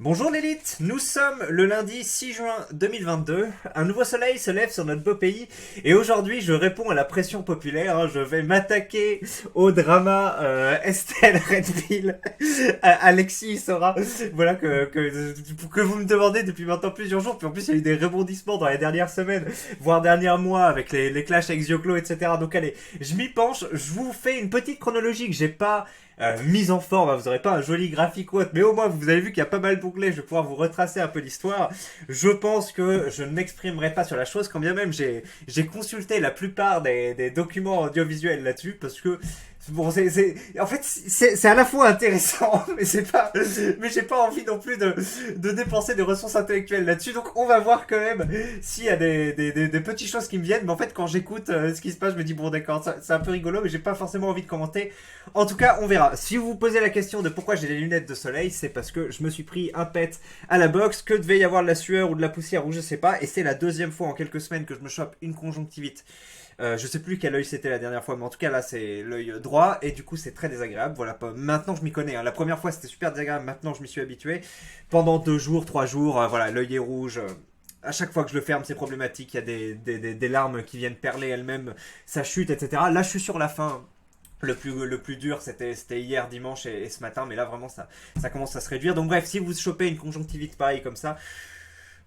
Bonjour l'élite, nous sommes le lundi 6 juin 2022, un nouveau soleil se lève sur notre beau pays et aujourd'hui je réponds à la pression populaire, je vais m'attaquer au drama Estelle Redfield, Alexis Sora, voilà que vous me demandez depuis maintenant plusieurs jours, puis en plus il y a eu des rebondissements dans les dernières semaines, voire derniers mois avec les clashs avec Zioclo, etc. Donc allez, je m'y penche, je vous fais une petite chronologie que j'ai pas mise en forme, hein, vous aurez pas un joli graphique ou autre, mais au moins vous avez vu qu'il y a pas mal d'onglets, je vais pouvoir vous retracer un peu l'histoire. Je pense que je ne m'exprimerai pas sur la chose, quand bien même j'ai consulté la plupart des documents audiovisuels là-dessus, parce que bon, en fait, c'est à la fois intéressant, mais mais j'ai pas envie non plus de dépenser des ressources intellectuelles là-dessus. Donc, on va voir quand même s'il y a des petites choses qui me viennent. Mais en fait, quand j'écoute ce qui se passe, je me dis bon, d'accord, c'est un peu rigolo, mais j'ai pas forcément envie de commenter. En tout cas, on verra. Si vous vous posez la question de pourquoi j'ai des lunettes de soleil, c'est parce que je me suis pris un pet à la boxe, que devait y avoir de la sueur ou de la poussière ou je sais pas, et c'est la deuxième fois en quelques semaines que je me chope une conjonctivite. Je sais plus quel œil c'était la dernière fois, mais en tout cas là c'est l'œil droit et du coup c'est très désagréable. Voilà, maintenant je m'y connais. Hein. La première fois c'était super désagréable, maintenant je m'y suis habitué. Pendant 2 jours, 3 jours, voilà, l'œil est rouge. À chaque fois que je le ferme, c'est problématique. Il y a des larmes qui viennent perler elles-mêmes, ça chute, etc. Là je suis sur la fin. Le plus dur, c'était hier dimanche et ce matin, mais là vraiment ça commence à se réduire. Donc bref, si vous chopez une conjonctivite pareille comme ça,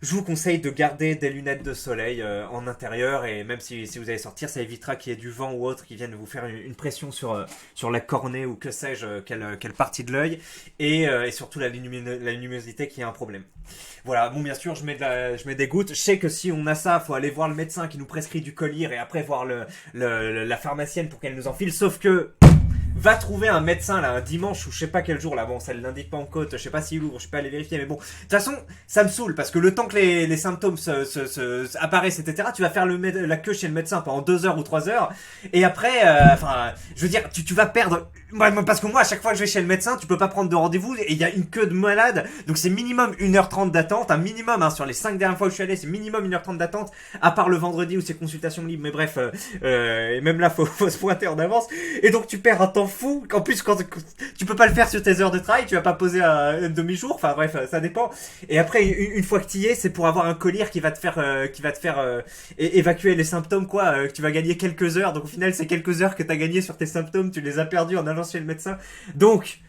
je vous conseille de garder des lunettes de soleil en intérieur et même si vous allez sortir, ça évitera qu'il y ait du vent ou autre qui vienne vous faire une pression sur la cornée ou que sais-je, quelle partie de l'œil et surtout la luminosité qui est un problème. Voilà, bon bien sûr je mets des gouttes, je sais que si on a ça, faut aller voir le médecin qui nous prescrit du collyre et après voir la pharmacienne pour qu'elle nous enfile, sauf que va trouver un médecin là un dimanche ou je sais pas quel jour là, bon ça ne l'indique pas en côte, je sais pas s'il ouvre, je suis pas allé vérifier, mais bon de toute façon ça me saoule parce que le temps que les symptômes apparaissent, etc., tu vas faire la queue chez le médecin pendant 2 heures ou 3 heures et après je veux dire tu vas perdre, parce que moi à chaque fois que je vais chez le médecin tu peux pas prendre de rendez-vous et il y a une queue de malade, donc c'est minimum 1h30 d'attente, un minimum hein, sur les 5 dernières fois où je suis allé c'est minimum 1h30 d'attente, à part le vendredi où c'est consultation libre, mais bref et même là faut se pointer en avance et donc tu perds un temps fou. En plus, quand tu peux pas le faire sur tes heures de travail, tu vas pas poser un demi-jour. Enfin bref, ça dépend. Et après, une fois que tu y es, c'est pour avoir un collyre qui va te faire, évacuer les symptômes, quoi. Que tu vas gagner quelques heures. Donc au final, c'est quelques heures que t'as gagné sur tes symptômes. Tu les as perdus en allant chez le médecin. Donc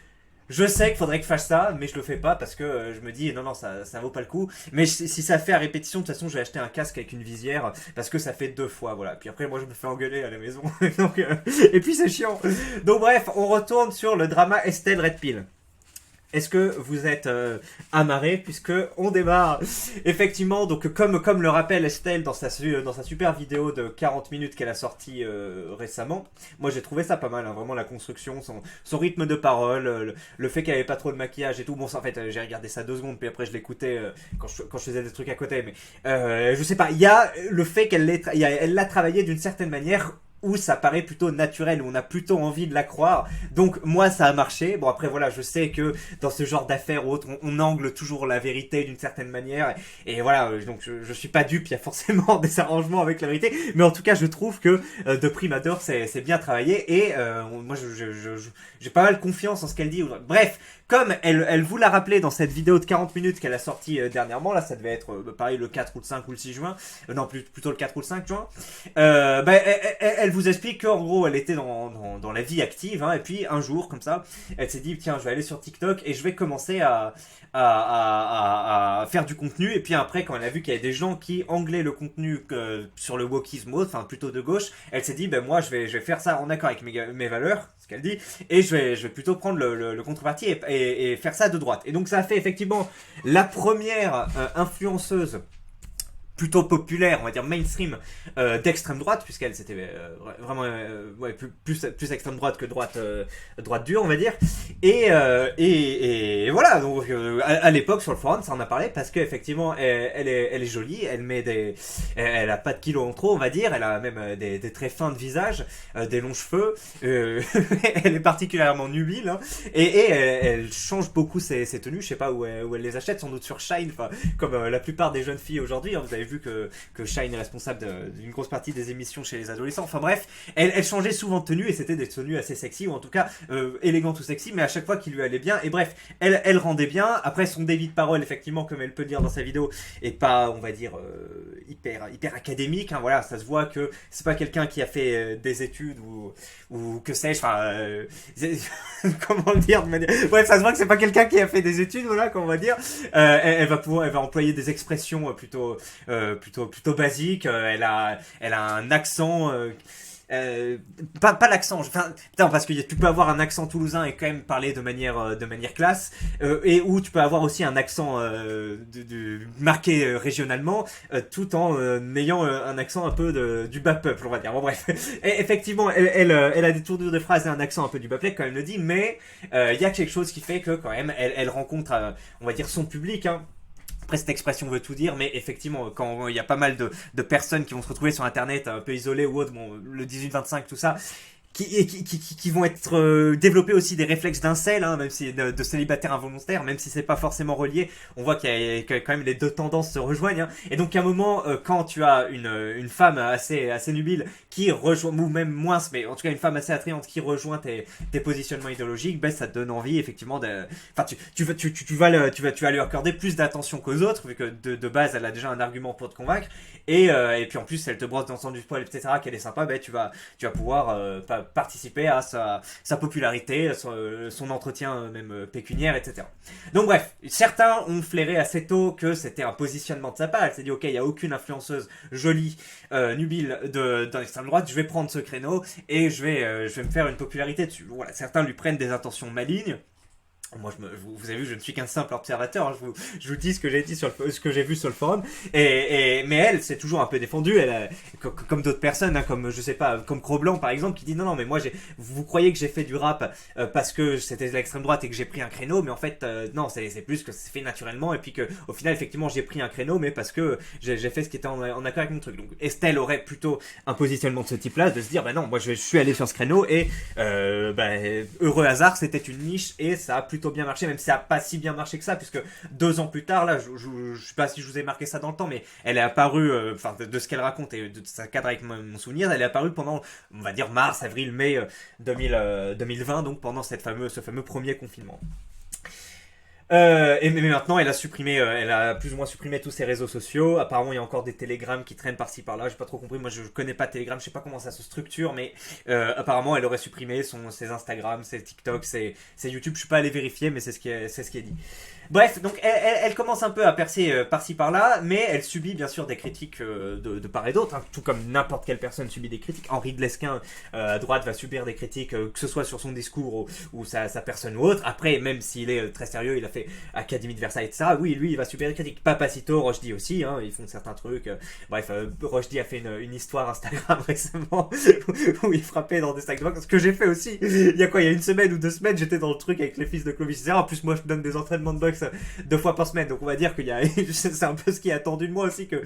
je sais qu'il faudrait que je fasse ça, mais je le fais pas parce que je me dis non ça vaut pas le coup. Mais si ça fait à répétition, de toute façon je vais acheter un casque avec une visière parce que ça fait 2 fois, voilà. Puis après moi je me fais engueuler à la maison, donc et puis c'est chiant. Donc bref, on retourne sur le drama Estelle Redfield. Est-ce que vous êtes amarré puisque on démarre effectivement, donc comme le rappelle Estelle dans sa super vidéo de 40 minutes qu'elle a sorti récemment. Moi j'ai trouvé ça pas mal, hein, vraiment la construction, son rythme de parole, le fait qu'elle avait pas trop de maquillage et tout. Bon, ça, en fait j'ai regardé ça 2 secondes puis après je l'écoutais quand je faisais des trucs à côté, mais je sais pas, il y a le fait elle l'a travaillé d'une certaine manière où ça paraît plutôt naturel, où on a plutôt envie de la croire. Donc moi ça a marché. Bon après voilà, je sais que dans ce genre d'affaires ou autres, on angle toujours la vérité d'une certaine manière. Et voilà, donc je suis pas dupe, il y a forcément des arrangements avec la vérité. Mais en tout cas je trouve que de prime abord c'est bien travaillé. Et moi j'ai pas mal confiance en ce qu'elle dit. Bref, comme elle vous l'a rappelé dans cette vidéo de 40 minutes qu'elle a sorti dernièrement, là ça devait être pareil le 4 ou le 5 ou le 6 juin, non plutôt le 4 ou le 5 juin, elle vous explique qu'en gros elle était dans la vie active, hein, et puis un jour comme ça, elle s'est dit tiens je vais aller sur TikTok et je vais commencer à faire du contenu, et puis après quand elle a vu qu'il y avait des gens qui anglaient le contenu sur le wokisme ou autre, enfin plutôt de gauche, elle s'est dit ben moi je vais faire ça en accord avec mes valeurs, ce qu'elle dit, et je vais plutôt prendre le contrepartie et faire ça de droite. Et donc ça a fait effectivement la première influenceuse plutôt populaire, on va dire mainstream, d'extrême droite, puisqu'elle c'était vraiment ouais, plus extrême droite que droite dure, on va dire. Et voilà, donc à l'époque sur le forum ça en a parlé parce qu'effectivement elle est jolie, elle a pas de kilos en trop, on va dire, elle a même des traits fins de visage, des longs cheveux, elle est particulièrement nubile, hein, et elle change beaucoup ses tenues, je sais pas où elle les achète, sans doute sur Shine, comme la plupart des jeunes filles aujourd'hui, hein, vous avez vu que Shine est responsable d'une grosse partie des émissions chez les adolescents. Enfin bref, elle changeait souvent de tenue et c'était des tenues assez sexy, ou en tout cas élégantes ou sexy, mais à chaque fois qui lui allait bien. Et bref, elle rendait bien. Après, son débit de parole, effectivement, comme elle peut dire dans sa vidéo, est pas, on va dire, hyper académique. Hein, voilà, ça se voit que c'est pas quelqu'un qui a fait des études ou que sais-je. Enfin, comment le dire de manière... Bref, ça se voit que c'est pas quelqu'un qui a fait des études, voilà, comment on va dire. Elle va employer des expressions plutôt basiques. Elle a un accent. Pas l'accent, enfin, putain, parce que tu peux avoir un accent toulousain et quand même parler de manière classe, et où tu peux avoir aussi un accent marqué régionalement, tout en ayant un accent un peu du bas peuple, on va dire. Bon bref, et effectivement, elle a des tournures de phrases et un accent un peu du bas peuple, comme elle le dit, mais il y a quelque chose qui fait que quand même, elle rencontre, on va dire, son public, hein. Après, cette expression veut tout dire, mais effectivement, quand il y a pas mal de personnes qui vont se retrouver sur Internet un peu isolées ou autre, bon, le 18-25, tout ça, qui vont être développer aussi des réflexes d'incel, hein, même si de célibataire involontaire, même si c'est pas forcément relié, on voit que quand même les deux tendances se rejoignent. Hein. Et donc à un moment, quand tu as une femme assez nubile qui rejoint, ou même moins, mais en tout cas une femme assez attrayante qui rejoint tes positionnements idéologiques, ben ça te donne envie effectivement de, enfin tu vas lui accorder plus d'attention qu'aux autres, vu que de base elle a déjà un argument pour te convaincre, et puis en plus elle te brosse dans le sens du poil, etc., qu'elle est sympa, ben tu vas pouvoir participer à sa popularité, son entretien même pécuniaire, etc. Donc bref, certains ont flairé assez tôt que c'était un positionnement de sa part. Elle s'est dit ok, il n'y a aucune influenceuse jolie, nubile dans l'extrême droite, je vais prendre ce créneau et je vais me faire une popularité dessus. Voilà, certains lui prennent des intentions malignes. Moi, vous avez vu, je ne suis qu'un simple observateur. Hein, je vous dis ce que j'ai dit ce que j'ai vu sur le forum. Mais elle, s'est toujours un peu défendue. Elle, comme d'autres personnes, hein, comme je sais pas, comme Cro-Blanc par exemple, qui dit non, mais moi, vous croyez que j'ai fait du rap parce que c'était de l'extrême droite et que j'ai pris un créneau, mais en fait, non, c'est plus que c'est fait naturellement et puis que au final, effectivement, j'ai pris un créneau, mais parce que j'ai fait ce qui était en accord avec mon truc. Donc, Estelle aurait plutôt un positionnement de ce type-là, de se dire, bah non, moi, je suis allé sur ce créneau et heureux hasard, c'était une niche et ça a plutôt bien marché, même si ça n'a pas si bien marché que ça, puisque 2 ans plus tard, là, je sais pas si je vous ai marqué ça dans le temps, mais elle est apparue, de ce qu'elle raconte et de sa cadre avec mon souvenir, elle est apparue pendant, on va dire, mars, avril, mai 2020, donc pendant ce fameux premier confinement. Mais maintenant, elle a plus ou moins supprimé tous ses réseaux sociaux. Apparemment, il y a encore des télégrammes qui traînent par-ci par-là. J'ai pas trop compris. Moi, je connais pas Telegram. Je sais pas comment ça se structure, mais apparemment, elle aurait supprimé ses Instagram, ses TikTok, ses YouTube. Je suis pas allé vérifier, mais c'est ce qui est dit. Bref, donc elle commence un peu à percer par-ci par-là, mais elle subit bien sûr des critiques de part et d'autre, hein, tout comme n'importe quelle personne subit des critiques. Henri de Lesquen à droite va subir des critiques, que ce soit sur son discours ou sa personne ou autre. Après, même s'il est très sérieux, il a fait Académie de Versailles, etc. Oui, lui, il va subir des critiques. Papacito, Rochdy aussi, hein, ils font certains trucs. Bref, Rochdy a fait une histoire Instagram récemment où il frappait dans des sacs de boxe. Ce que j'ai fait aussi. Il y a 1 semaine ou 2 semaines, j'étais dans le truc avec les fils de Clovis, etc. En plus, moi, je donne des entraînements de boxe 2 fois par semaine, donc on va dire qu'il y a c'est un peu ce qui est attendu de moi aussi que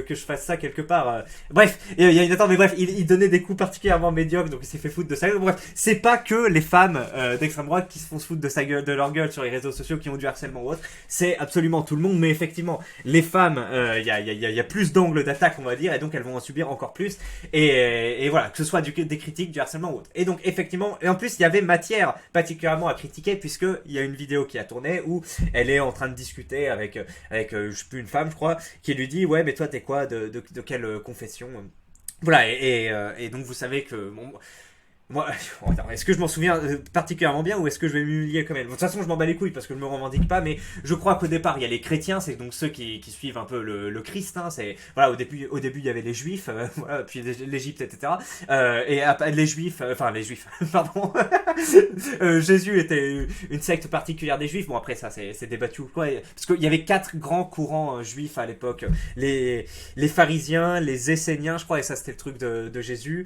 je fasse ça quelque part. Bref, il y a une attente, mais bref, il donnait des coups particulièrement médiocres, donc il s'est fait foutre de sa gueule. Bref, c'est pas que les femmes d'extrême droite qui se font se foutre de leur gueule sur les réseaux sociaux, qui ont du harcèlement ou autre, c'est absolument tout le monde, mais effectivement, les femmes, il y a plus d'angles d'attaque, on va dire, et donc elles vont en subir encore plus, et voilà, que ce soit des critiques, du harcèlement ou autre. Et donc effectivement, et en plus il y avait matière particulièrement à critiquer, puisque il y a une vidéo qui a tourné où elle est en train de discuter avec je sais plus, une femme, je crois, qui lui dit ouais, mais toi t'es quoi, de quelle confession, voilà, et donc vous savez que bon, moi, est-ce que je m'en souviens particulièrement bien ou est-ce que je vais m'humilier quand même? De toute façon, je m'en bats les couilles parce que je me revendique pas, mais je crois qu'au départ, il y a les chrétiens, c'est donc ceux qui suivent un peu le Christ. Hein, c'est voilà, au début, il y avait les Juifs, voilà, puis l'Égypte, etc. Et les Juifs, pardon. Jésus était une secte particulière des Juifs. Bon, après ça, c'est débattu quoi, parce qu'il y avait 4 grands courants juifs à l'époque. Les pharisiens, les Esséniens, je crois, et ça c'était le truc de Jésus.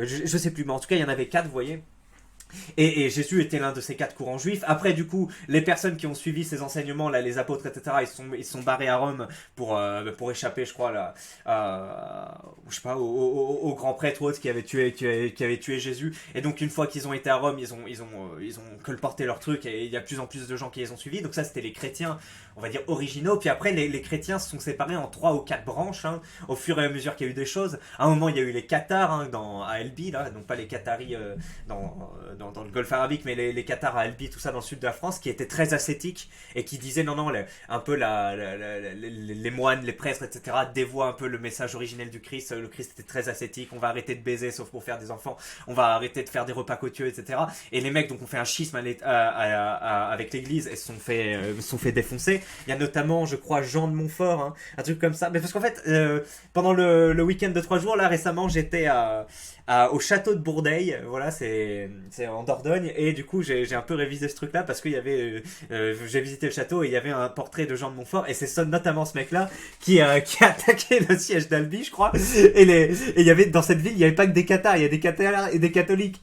Je sais plus, mais en tout cas il y en avait 4, vous voyez. Et Jésus était l'un de ces 4 courants juifs. Après, du coup, les personnes qui ont suivi ces enseignements, là, les apôtres, etc., ils se sont barrés à Rome pour échapper, je crois, là, je sais pas, au grand prêtre ou autre qui avait tué Jésus. Et donc, une fois qu'ils ont été à Rome, ils ont colporté leur truc et il y a de plus en plus de gens qui les ont suivis. Donc ça, c'était les chrétiens, on va dire, originaux. Puis après, les chrétiens se sont séparés en 3 ou 4 branches, hein, au fur et à mesure qu'il y a eu des choses. À un moment, il y a eu les Cathares, hein, à Elbi, là, donc pas les Qataris dans le Golfe Arabique, mais les Qatars à Albi, tout ça dans le sud de la France, qui étaient très ascétiques et qui disaient non, non, un peu les moines, les prêtres, etc., dévoient un peu le message originel du Christ. Le Christ était très ascétique, on va arrêter de baiser sauf pour faire des enfants, on va arrêter de faire des repas côtieux, etc. Et les mecs donc ont fait un schisme avec l'église et se sont fait défoncer. Il y a notamment, je crois, Jean de Montfort, hein, un truc comme ça. Mais parce qu'en fait, pendant le week-end de 3 jours, là récemment, j'étais au château de Bourdeil, voilà, c'est en Dordogne, et du coup j'ai un peu révisé ce truc là parce qu'il y avait j'ai visité le château et il y avait un portrait de Jean de Montfort et c'est notamment ce mec là qui a attaqué le siège d'Albi, je crois, et il y avait dans cette ville, il y avait pas que des cathares, il y a des cathares et des catholiques,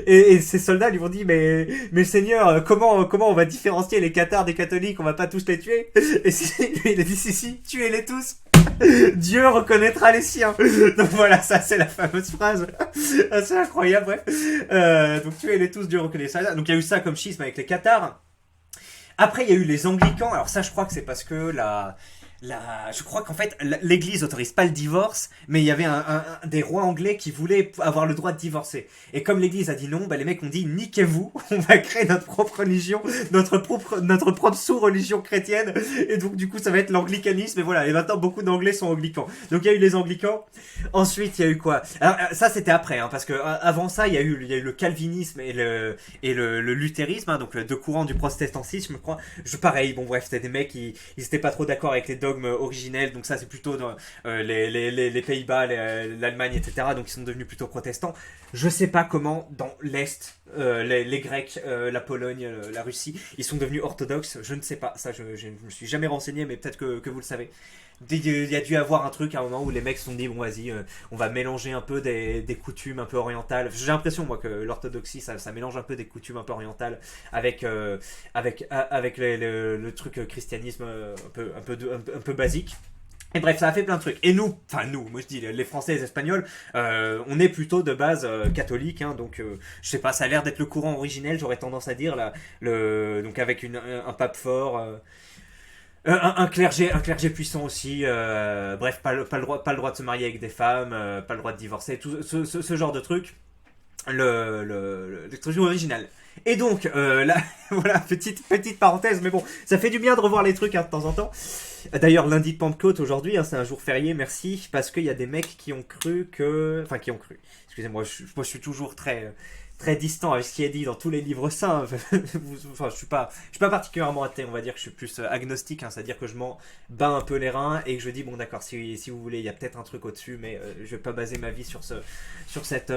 et ces soldats lui ont dit mais Seigneur, comment on va différencier les cathares des catholiques, on va pas tous les tuer, et lui il a dit si, tuez-les tous, Dieu reconnaîtra les siens. Donc voilà, ça c'est la fameuse phrase. C'est incroyable, ouais. Donc tuez-les tous, Dieu reconnaîtra. Donc il y a eu ça comme schisme avec les Cathares. Après il y a eu les Anglicans. Alors ça je crois que c'est parce que je crois qu'en fait l'église autorise pas le divorce, mais il y avait des rois anglais qui voulaient avoir le droit de divorcer. Et comme l'église a dit non, bah les mecs ont dit niquez-vous, on va créer notre propre religion, notre propre sous-religion chrétienne. Et donc du coup ça va être l'anglicanisme. Et voilà, et maintenant beaucoup d'anglais sont anglicans. Donc il y a eu les anglicans. Ensuite il y a eu quoi? Alors ça c'était après, hein, parce que avant ça il y a eu le calvinisme et le luthérisme, hein, donc 2 courants du protestantisme, je crois. Pareil, bon bref, c'était des mecs qui ils étaient pas trop d'accord avec les dogmes originels, donc ça c'est plutôt dans les Pays-Bas, l'Allemagne, etc. Donc ils sont devenus plutôt protestants. Je sais pas comment dans l'Est, les Grecs, la Pologne, la Russie, ils sont devenus orthodoxes, je ne sais pas, ça je me suis jamais renseigné, mais peut-être que vous le savez. Il y a dû avoir un truc à un moment où les mecs se sont dit bon vas-y, on va mélanger un peu des coutumes un peu orientales. J'ai l'impression moi que l'orthodoxie ça mélange un peu des coutumes un peu orientales avec le truc christianisme un peu basique. Et bref, ça a fait plein de trucs. Et nous, moi je dis les Français et les Espagnols, on est plutôt de base catholique, hein, donc je sais pas, ça a l'air d'être le courant originel, j'aurais tendance à dire là, donc avec un pape fort. Un clergé puissant aussi, bref, pas le droit de se marier avec des femmes, pas le droit de divorcer, tout ce genre de truc, le truc original. Et donc, là, voilà, petite parenthèse, mais bon, ça fait du bien de revoir les trucs, hein, de temps en temps. D'ailleurs, lundi de Pentecôte aujourd'hui, hein, c'est un jour férié, merci, parce qu'il y a des mecs qui ont cru excusez-moi, moi je suis toujours très distant avec ce qui est dit dans tous les livres saints. Enfin, je suis pas particulièrement athée, on va dire que je suis plus agnostique, hein, c'est-à-dire que je m'en bats un peu les reins et que je dis bon d'accord, si vous voulez, il y a peut-être un truc au-dessus, mais je vais pas baser ma vie sur cette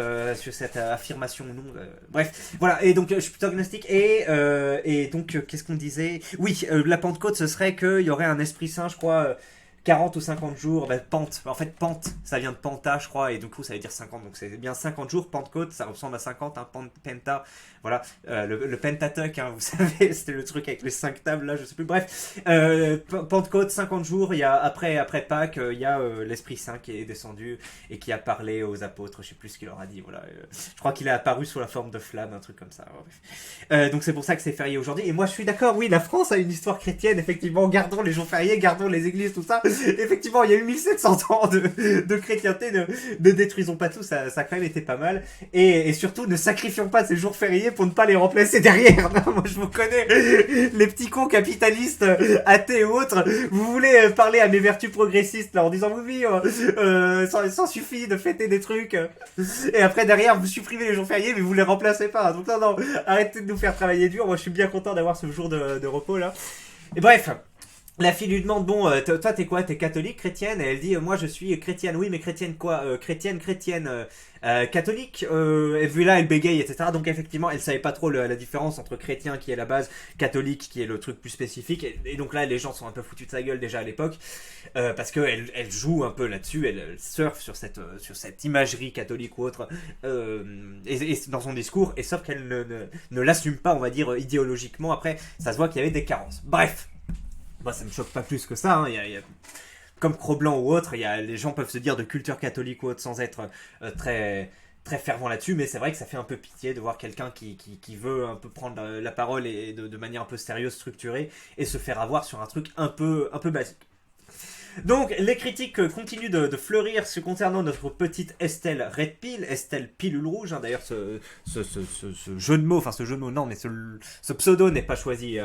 affirmation ou non. Bref, voilà, et donc je suis plutôt agnostique et donc qu'est-ce qu'on disait? Oui, la Pentecôte, ce serait qu'il y aurait un Esprit Saint, je crois. 40 ou 50 jours, Pente, en fait Pente, ça vient de Penta je crois, et du coup ça veut dire 50, donc c'est bien 50 jours, Pentecôte, ça ressemble à 50, hein, Penta, voilà, le Pentateuch, hein, vous savez, c'était le truc avec les 5 tables là, je sais plus, bref, Pentecôte, 50 jours, il y a, après Pâques, il y a l'Esprit Saint qui est descendu et qui a parlé aux apôtres, je sais plus ce qu'il leur a dit, voilà, je crois qu'il est apparu sous la forme de flamme, un truc comme ça, donc c'est pour ça que c'est férié aujourd'hui, et moi je suis d'accord, oui, la France a une histoire chrétienne, effectivement, gardons les jours fériés, gardons les églises, tout ça. Effectivement, il y a eu 1700 ans de chrétienté, ne détruisons pas tout, ça a quand même été pas mal. Et surtout, ne sacrifions pas ces jours fériés pour ne pas les remplacer derrière. Moi, je vous connais, les petits cons capitalistes, athées ou autres, vous voulez parler à mes vertus progressistes là, en disant oui, ça suffit de fêter des trucs. Et après, derrière, vous supprimez les jours fériés, mais vous les remplacez pas. Donc non, arrêtez de nous faire travailler dur. Moi, je suis bien content d'avoir ce jour de repos là. Et bref. La fille lui demande, bon, toi t'es quoi, t'es catholique, chrétienne? Et elle dit, moi je suis chrétienne. Oui, mais chrétienne quoi? Chrétienne, catholique. Et puis là elle bégaye, etc. Donc effectivement elle savait pas trop la différence entre chrétien qui est la base, catholique qui est le truc plus spécifique. Et donc là les gens sont un peu foutus de sa gueule déjà à l'époque, parce qu'elle joue un peu là-dessus, elle surfe sur cette imagerie catholique ou autre, et dans son discours, et sauf qu'elle ne l'assume pas, on va dire, idéologiquement. Après ça se voit qu'il y avait des carences. Bref. Bah, ça me choque pas plus que ça. Hein. Comme Cro-Blanc ou autre, les gens peuvent se dire de culture catholique ou autre sans être très très fervent là-dessus, mais c'est vrai que ça fait un peu pitié de voir quelqu'un qui veut un peu prendre la parole et de manière un peu sérieuse, structurée, et se faire avoir sur un truc un peu basique. Donc, les critiques continuent de fleurir concernant notre petite Estelle Red Pill, Estelle Pilule Rouge. Hein. D'ailleurs, ce jeu de mots, enfin ce jeu de mots, non, mais ce pseudo n'est pas choisi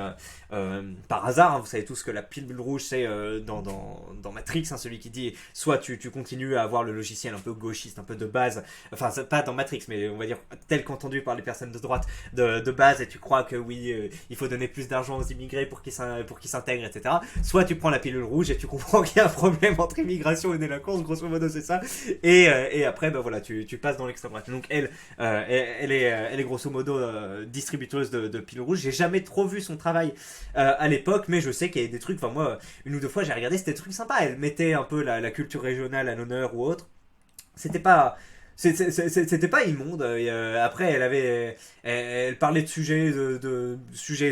par hasard. Hein. Vous savez tous que la pilule rouge, c'est dans Matrix, hein, celui qui dit soit tu continues à avoir le logiciel un peu gauchiste, un peu de base, enfin, pas dans Matrix, mais on va dire tel qu'entendu par les personnes de droite, de base, et tu crois que oui, il faut donner plus d'argent aux immigrés pour qu'ils s'intègrent, etc. Soit tu prends la pilule rouge et tu comprends qu'il y a un problème entre immigration et délinquance, grosso modo c'est ça, et après ben voilà, tu passes dans l'extrême droite. Donc elle est grosso modo distributeuse de pilules rouges. J'ai jamais trop vu son travail à l'époque, mais je sais qu'il y a des trucs, enfin moi une ou deux fois j'ai regardé, c'était des trucs sympas, elle mettait un peu la culture régionale à l'honneur ou autre, c'était pas c'était pas immonde. Et, après, elle parlait de sujets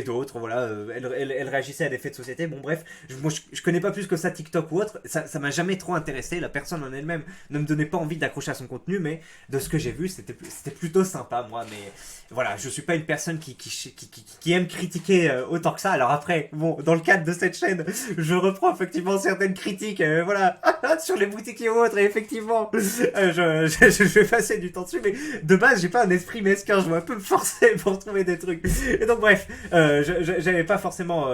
d'autres. Voilà, elle réagissait à des faits de société. Bon, bref, moi, je connais pas plus que ça TikTok ou autre. Ça m'a jamais trop intéressé. La personne en elle-même ne me donnait pas envie d'accrocher à son contenu, mais de ce que j'ai vu, c'était plutôt sympa, moi. Mais voilà, je suis pas une personne qui aime critiquer autant que ça. Alors après, bon, dans le cadre de cette chaîne, je reprends effectivement certaines critiques, voilà, sur les boutiques et autres. Et effectivement, je vais passer du temps dessus, mais de base, j'ai pas un esprit mesquin, je dois un peu me forcer pour trouver des trucs. Et donc, bref, j'avais pas forcément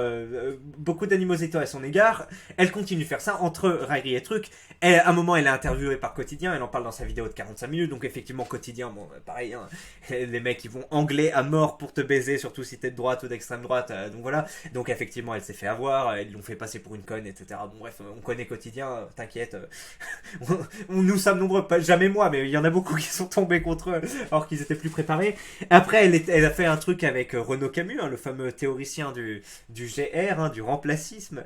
beaucoup d'animosité à son égard. Elle continue de faire ça entre raillerie et trucs. Et à un moment, elle est interviewée par Quotidien, elle en parle dans sa vidéo de 45 minutes, donc effectivement, Quotidien, bon, pareil, hein, les mecs, ils vont anglais à mort pour te baiser, surtout si t'es de droite ou d'extrême droite, donc voilà. Donc, effectivement, elle s'est fait avoir, ils l'ont fait passer pour une conne, etc. Bon, bref, on connaît Quotidien, t'inquiète. Nous sommes nombreux, pas jamais moi, mais il y en a beaucoup qui sont tombés contre eux alors qu'ils étaient plus préparés. Après, elle a fait un truc avec Renaud Camus, hein, le fameux théoricien du GR, hein, du remplacisme.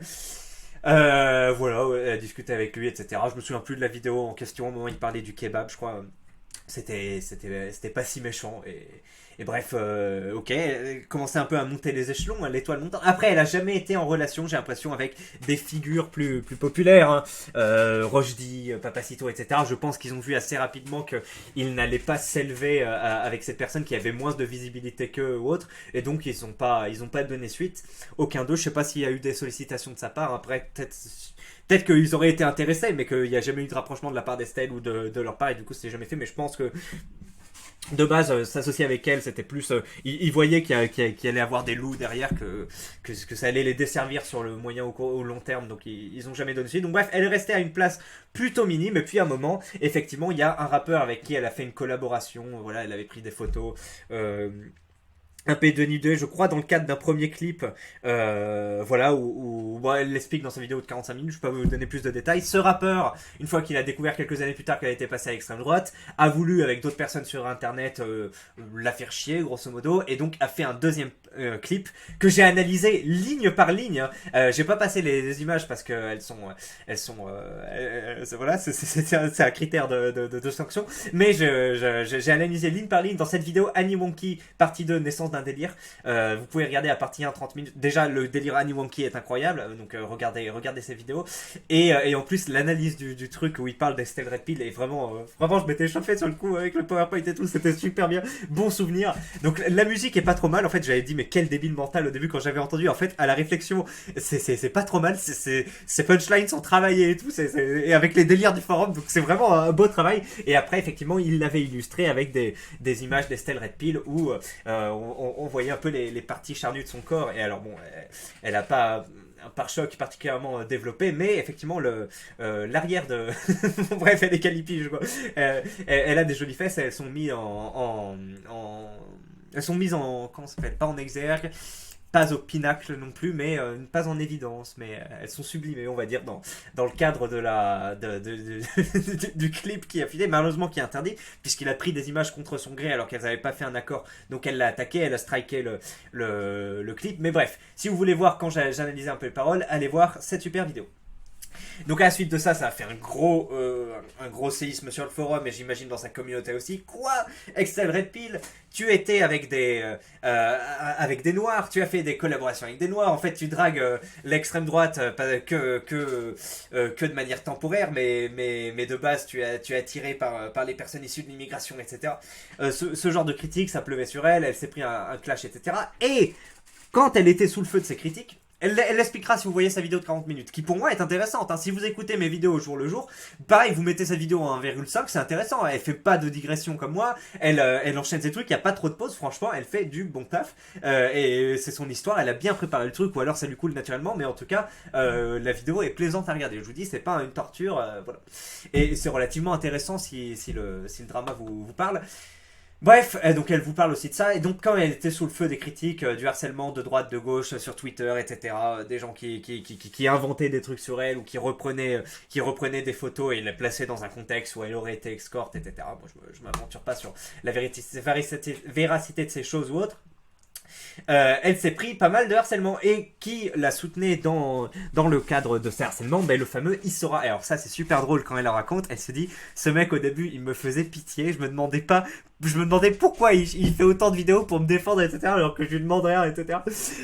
Voilà, ouais, elle a discuté avec lui, etc. Je me souviens plus de la vidéo en question, au moment où il parlait du kebab, je crois. C'était pas si méchant. Et bref, ok, elle commençait un peu à monter les échelons, hein, l'étoile montante. Après, elle a jamais été en relation, j'ai l'impression, avec des figures plus populaires, hein. Rochdy, Papacito, etc. Je pense qu'ils ont vu assez rapidement qu'ils n'allaient pas s'élever avec cette personne qui avait moins de visibilité qu'eux ou autre, et donc ils ont pas donné suite. Aucun d'eux, je sais pas s'il y a eu des sollicitations de sa part. Après, peut-être qu'ils auraient été intéressés, mais qu'il n'y a jamais eu de rapprochement de la part d'Estelle ou de leur part, et du coup c'était jamais fait. Mais je pense que de base, s'associer avec elle, c'était plus. Ils voyaient qu'il allait avoir des loups derrière, que ça allait les desservir sur le moyen au long terme, donc ils ont jamais donné suite. Donc bref, elle est restée à une place plutôt minime, et puis à un moment, effectivement, il y a un rappeur avec qui elle a fait une collaboration. Voilà, elle avait pris des photos. Un P2 je crois, dans le cadre d'un premier clip, voilà, où bon, elle l'explique dans sa vidéo de 45 minutes, je peux pas vous donner plus de détails. Ce rappeur, une fois qu'il a découvert quelques années plus tard qu'elle était passée à l'extrême droite, a voulu, avec d'autres personnes sur internet, la faire chier, grosso modo, et donc a fait un deuxième clip que j'ai analysé ligne par ligne. Hein. J'ai pas passé les images parce que voilà, c'est un critère de sanction, mais j'ai analysé ligne par ligne dans cette vidéo Annie Wonky partie 2 naissance d'un délire. Vous pouvez regarder à partir 1 30 minutes. Déjà le délire Annie Wonky est incroyable, donc regardez ces vidéos, et en plus l'analyse du truc où il parle d'Estelle Red Pill est vraiment je m'étais chauffé sur le coup avec le PowerPoint et tout, c'était super bien, bon souvenir. Donc la musique est pas trop mal, en fait j'avais dit mais quel débile mental au début quand j'avais entendu, en fait à la réflexion c'est pas trop mal, ces punchlines sont travaillés et tout, et avec les délires du forum, donc c'est vraiment un beau travail. Et après effectivement il l'avait illustré avec des images d'Estelle Red Pill où on voyait un peu les parties charnues de son corps. Et alors bon, elle a pas un pare-choc particulièrement développé, mais effectivement l'arrière de bref, elle est calipige quoi. Elle a des jolies fesses, elles sont mises elles sont mises en comment ça s'appelle, pas en exergue, pas au pinacle non plus, mais pas en évidence, mais elles sont sublimées, on va dire, dans le cadre du clip qui a filé, malheureusement qui est interdit, puisqu'il a pris des images contre son gré alors qu'elles n'avaient pas fait un accord, donc elle l'a attaqué, elle a striké le clip, mais bref, si vous voulez voir quand j'analysais un peu les paroles, allez voir cette super vidéo. Donc à la suite de ça, ça a fait un gros séisme sur le forum et j'imagine dans sa communauté aussi. Quoi, Estelle Red Pill, tu étais avec des noirs, tu as fait des collaborations avec des noirs. En fait, tu dragues l'extrême droite que de manière temporaire, mais de base, tu es attiré par les personnes issues de l'immigration, etc. Ce genre de critiques, ça pleuvait sur elle, elle s'est pris un clash, etc. Et quand elle était sous le feu de ces critiques, elle l'expliquera si vous voyez sa vidéo de 40 minutes, qui pour moi est intéressante. Hein. Si vous écoutez mes vidéos au jour le jour, pareil, vous mettez cette vidéo en 1,5, c'est intéressant. Elle fait pas de digression comme moi, elle enchaîne ses trucs, il n'y a pas trop de pauses, franchement, elle fait du bon taf. Et c'est son histoire, elle a bien préparé le truc, ou alors ça lui coule naturellement, mais en tout cas, la vidéo est plaisante à regarder. Je vous dis, c'est pas une torture, voilà. Et c'est relativement intéressant si le drama vous parle. Bref, donc elle vous parle aussi de ça, et donc quand elle était sous le feu des critiques, du harcèlement de droite, de gauche, sur Twitter, etc., des gens qui inventaient des trucs sur elle, ou qui reprenaient des photos et les plaçaient dans un contexte où elle aurait été escorte, etc. Moi je m'aventure pas sur la véracité de ces choses ou autres. Elle s'est pris pas mal de harcèlement. Et qui la soutenait dans le cadre de ce harcèlement? Ben, le fameux Isora. Alors ça c'est super drôle quand elle la raconte. Elle se dit, ce mec au début il me faisait pitié, je me demandais pourquoi il fait autant de vidéos pour me défendre, etc. alors que je lui demande rien, etc.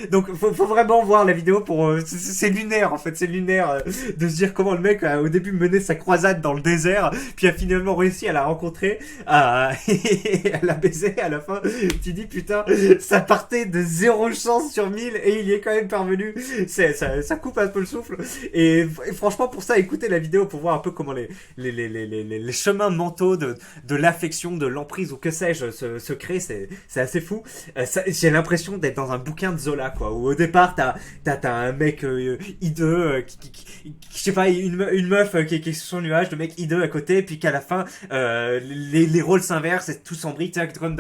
Donc faut vraiment voir la vidéo pour... c'est lunaire en fait, c'est lunaire de se dire comment le mec a au début mené sa croisade dans le désert, puis a finalement réussi à la rencontrer, à la baiser à la fin. Tu dis putain, ça partait de 0 chance sur 1000 et il y est quand même parvenu. Ça coupe un peu le souffle. Et franchement pour ça, écoutez la vidéo pour voir un peu comment les chemins mentaux de l'affection, de l'emprise ou que sais-je se créent, c'est assez fou. J'ai l'impression d'être dans un bouquin de Zola, quoi, où au départ t'as un mec hideux je sais pas, une meuf qui est sur son nuage, le mec hideux à côté, puis qu'à la fin les rôles s'inversent et tout s'embrique, comme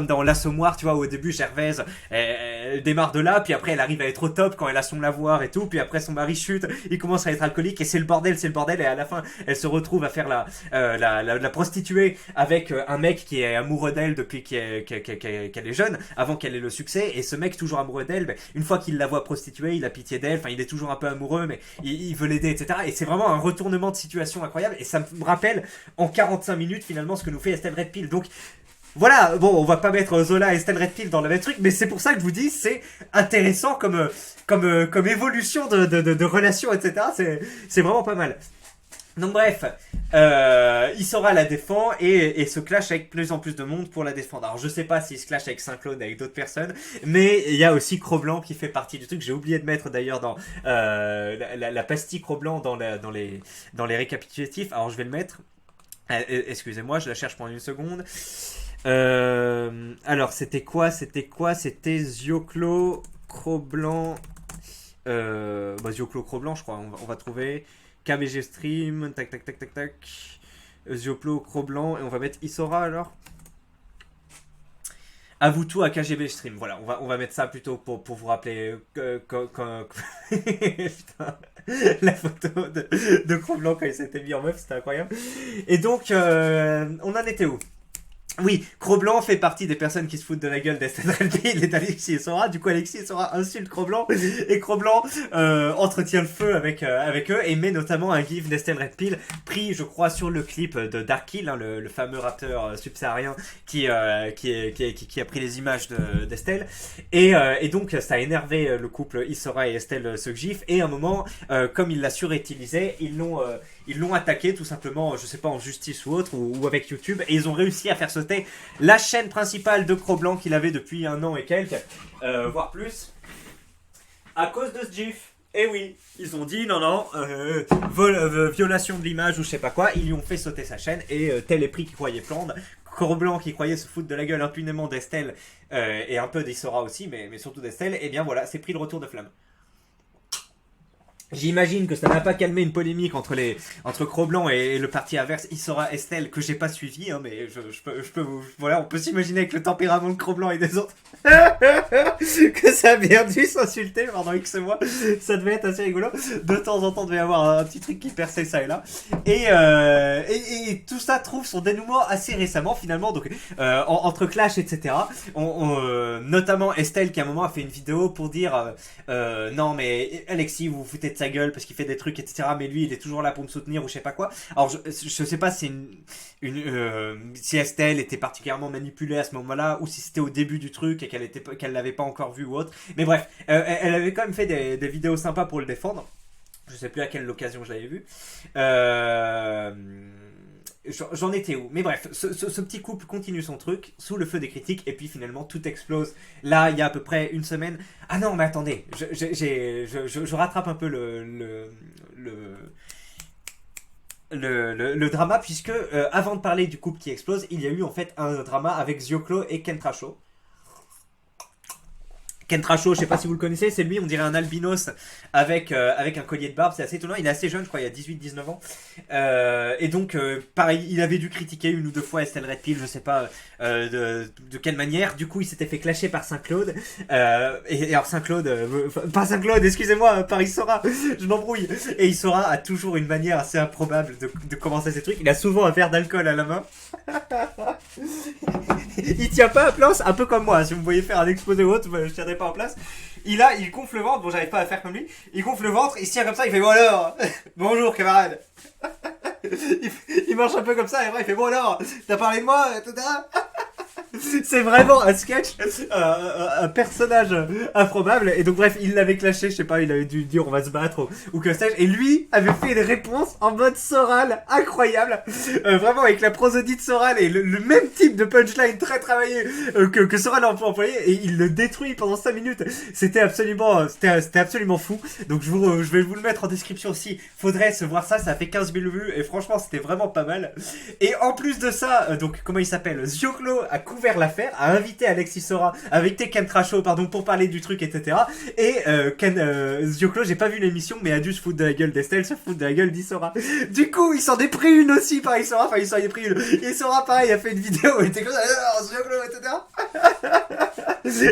dans l'Assommoir, tu vois, où au début Gervaise elle démarre de là, puis après elle arrive à être au top quand elle a son lavoir et tout, puis après son mari chute, il commence à être alcoolique et c'est le bordel, et à la fin elle se retrouve à faire la prostituée avec un mec qui est amoureux d'elle depuis qu'elle est jeune, avant qu'elle ait le succès, et ce mec toujours amoureux d'elle, ben, une fois qu'il la voit prostituée, il a pitié d'elle, enfin il est toujours un peu amoureux, mais il veut l'aider, etc. Et c'est vraiment un retournement de situation incroyable, et ça me rappelle en 45 minutes finalement ce que nous fait Estelle Red Pill. Donc voilà, bon, on va pas mettre Zola et Estelle Red Pill dans le même truc, mais c'est pour ça que je vous dis, c'est intéressant comme évolution de relations, etc. C'est vraiment pas mal. Donc bref, Isora la défend et se clash avec plus en plus de monde pour la défendre. Alors je sais pas s'il se clash avec Saint-Claude, avec d'autres personnes, mais il y a aussi Cro-Blanc qui fait partie du truc. J'ai oublié de mettre d'ailleurs dans la pastille Cro-Blanc dans les récapitulatifs. Alors je vais le mettre. Excusez-moi, je la cherche pendant une seconde. Alors c'était quoi? C'était Zioclo, Cro-Blanc. Zioclo, Cro-Blanc, je crois. On va trouver. KBG Stream, tac. Zioplo, Cro-Blanc, et on va mettre Isora alors. Avoue tout à KGB Stream. Voilà, on va mettre ça plutôt pour vous rappeler putain, la photo de Cro-Blanc quand il s'était mis en meuf, c'était incroyable. Et donc, on en était où? Oui, Cro-Blanc fait partie des personnes qui se foutent de la gueule d'Estelle Red Pill et d'Alexis et Sora. Du coup, Alexis et Sora insultent Cro-Blanc et Cro-Blanc entretient le feu avec eux et met notamment un gif d'Estelle Red Pill pris, je crois, sur le clip de Darkill, hein, le fameux rappeur subsaharien qui a pris les images d'Estelle. Et donc, ça a énervé le couple Isora et Estelle, ce gif. Et à un moment, comme il l'a surutilisé, ils l'ont attaqué tout simplement, je sais pas, en justice ou autre, ou avec YouTube, et ils ont réussi à faire sauter la chaîne principale de Cro-Blanc qu'il avait depuis 1 an et quelques, voire plus, à cause de ce gif. Et oui, ils ont dit non, violation de l'image ou je sais pas quoi, ils lui ont fait sauter sa chaîne, et tel est pris qui croyait prendre. Cro-Blanc qui croyait se foutre de la gueule impunément d'Estelle, et un peu d'Isora aussi, mais surtout d'Estelle, et bien voilà, c'est pris le retour de flamme. J'imagine que ça n'a pas calmé une polémique entre Cro-Blanc et le parti inverse, Issora Estelle, que j'ai pas suivi, hein, mais voilà, on peut s'imaginer avec le tempérament de Cro-Blanc et des autres que ça a bien dû s'insulter pendant X mois. Ça devait être assez rigolo. De temps en temps, devait y avoir un petit truc qui perçait ça et là. Et tout ça trouve son dénouement assez récemment, finalement. Donc, entre clash, etc. Notamment Estelle qui à un moment a fait une vidéo pour dire non mais Alexis, vous vous foutez de sa gueule parce qu'il fait des trucs, etc. Mais lui, il est toujours là pour me soutenir ou je sais pas quoi. Alors, je sais pas si si Estelle était particulièrement manipulée à ce moment-là ou si c'était au début du truc et qu'elle l'avait pas encore vu ou autre. Mais bref, elle avait quand même fait des vidéos sympas pour le défendre. Je sais plus à quelle occasion je l'avais vu. J'en étais où? Mais bref, ce petit couple continue son truc sous le feu des critiques et puis finalement tout explose. Là, il y a à peu près une semaine. Ah non, mais attendez, je rattrape un peu le drama puisque avant de parler du couple qui explose, il y a eu en fait un drama avec Zioclo et Kentracho. Kentracho, je sais pas si vous le connaissez, c'est lui, on dirait un albinos avec un collier de barbe, c'est assez étonnant, il est assez jeune, je crois, il a 18-19 ans. Et donc, pareil, il avait dû critiquer une ou deux fois Estelle Red Pill, je sais pas de quelle manière. Du coup, il s'était fait clasher par Saint-Claude. Et alors Saint-Claude, pas Saint-Claude, excusez-moi, par Issora, je m'embrouille. Et Issora a toujours une manière assez improbable de commencer ses trucs. Il a souvent un verre d'alcool à la main. Il tient pas à place, un peu comme moi. Si vous me voyez faire un exposé ou autre, je tiendrai pas en place. Il gonfle le ventre. Bon, j'arrive pas à faire comme lui. Il gonfle le ventre, il se tient comme ça, il fait bon alors, bonjour camarade. Il marche un peu comme ça et après il fait bon alors, t'as parlé de moi, etc. C'est vraiment un sketch, un personnage improbable. Et donc bref, il l'avait clashé, je sais pas, il avait dû dire on va se battre ou que sais-je. Et lui avait fait une réponse en mode Soral incroyable, vraiment avec la prosodie de Soral et le même type de punchline très travaillé que Soral a employé, et il le détruit pendant 5 minutes. C'était absolument fou. Donc je vais vous le mettre en description aussi. Faudrait se voir ça, ça a fait 15 000 vues et franchement c'était vraiment pas mal. Et en plus de ça, donc comment il s'appelle, Zioclo a couvert l'affaire, a invité Alexis Sora, a invité Kentracho, pardon, pour parler du truc, etc. Et Zioclo, j'ai pas vu l'émission, mais a dû se foutre de la gueule d'Estelle, se foutre de la gueule d'Issora. Du coup, il s'en est pris une aussi par Issora, enfin il s'en est pris une. Issora, pareil, a fait une vidéo, il était comme ça, Zioclo, etc.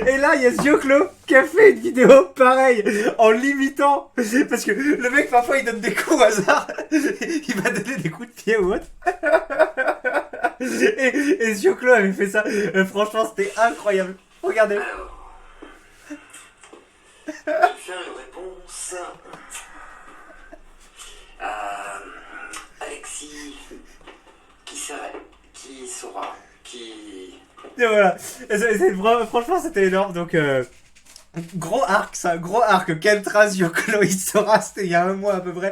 Et là, il y a Zioclo qui a fait une vidéo pareil, en l'imitant, parce que le mec parfois il donne des coups au hasard, il va donner des coups de pied ou autre. Et Zioclo avait fait ça. Franchement, c'était incroyable. Regardez. Alors, je vais faire une réponse à Alexis, qui saura, qui... Et voilà. Franchement, c'était énorme. Donc, gros arc, ça, gros arc. Kentra, Zioclo, Issora, c'était il y a un mois à peu près.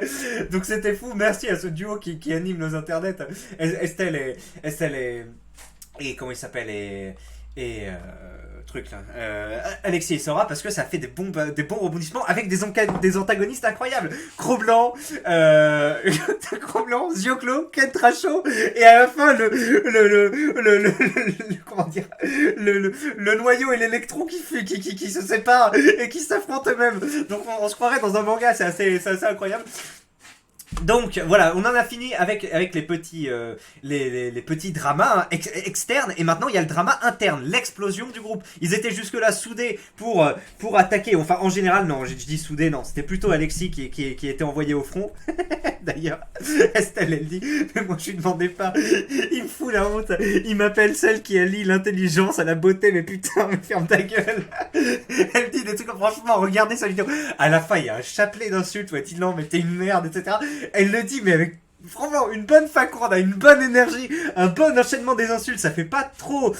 Donc c'était fou. Merci à ce duo qui anime nos internets. Estelle et comment il s'appelle, truc là, Alexis Issora, parce que ça fait des bons rebondissements avec des antagonistes incroyables. Cro-Blanc, Zioclo, Kentracho, et à la fin comment dire, le noyau et l'électron qui se séparent et qui s'affrontent eux-mêmes. Donc on se croirait dans un manga, c'est assez incroyable. Donc voilà, on en a fini avec les petits les petits dramas externes, et maintenant il y a le drama interne, l'explosion du groupe. Ils étaient jusque là soudés pour attaquer, enfin en général non, je dis soudés, non, c'était plutôt Alexis qui était envoyé au front. D'ailleurs, Estelle elle dit, mais moi je lui demandais pas, il me fout la honte, il m'appelle celle qui allie l'intelligence à la beauté, mais putain, mais ferme ta gueule. Elle dit des trucs, franchement, regardez sa vidéo, à la fin il y a un chapelet d'insultes, ouais, dit non mais t'es une merde, etc. Elle le dit, mais avec vraiment une bonne faconde, une bonne énergie, un bon enchaînement des insultes. Ça fait pas trop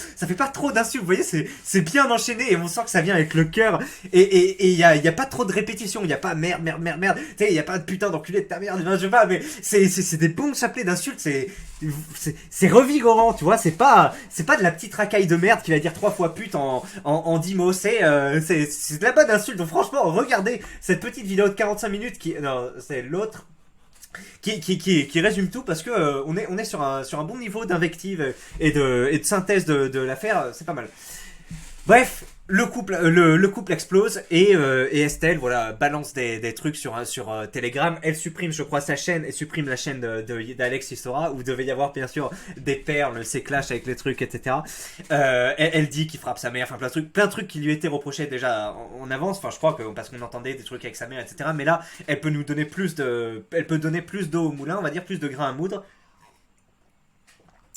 d'insultes. Vous voyez, c'est bien enchaîné et on sent que ça vient avec le cœur. Et il y a pas trop de répétitions. Il y a pas merde. Tu sais, il y a pas de putain d'enculé de ta merde. Je sais pas, mais c'est des bons chapelets d'insultes. C'est revigorant, tu vois. C'est pas de la petite racaille de merde qui va dire 3 fois pute en 10 mots. C'est de la bonne insulte. Donc franchement, regardez cette petite vidéo de 45 minutes non, c'est l'autre. Qui résume tout, parce que on est sur un bon niveau d'invective et de synthèse de l'affaire, c'est pas mal. Bref, le couple explose et Estelle voilà balance des trucs sur Telegram. Elle supprime je crois sa chaîne et supprime la chaîne d'Alex Isora où devait y avoir bien sûr des perles, ses clashs avec les trucs etc. Elle dit qu'il frappe sa mère, enfin plein de trucs qui lui étaient reprochés déjà en avance. Enfin je crois que parce qu'on entendait des trucs avec sa mère etc. Mais là elle peut nous donner elle peut donner plus d'eau au moulin, on va dire plus de grains à moudre.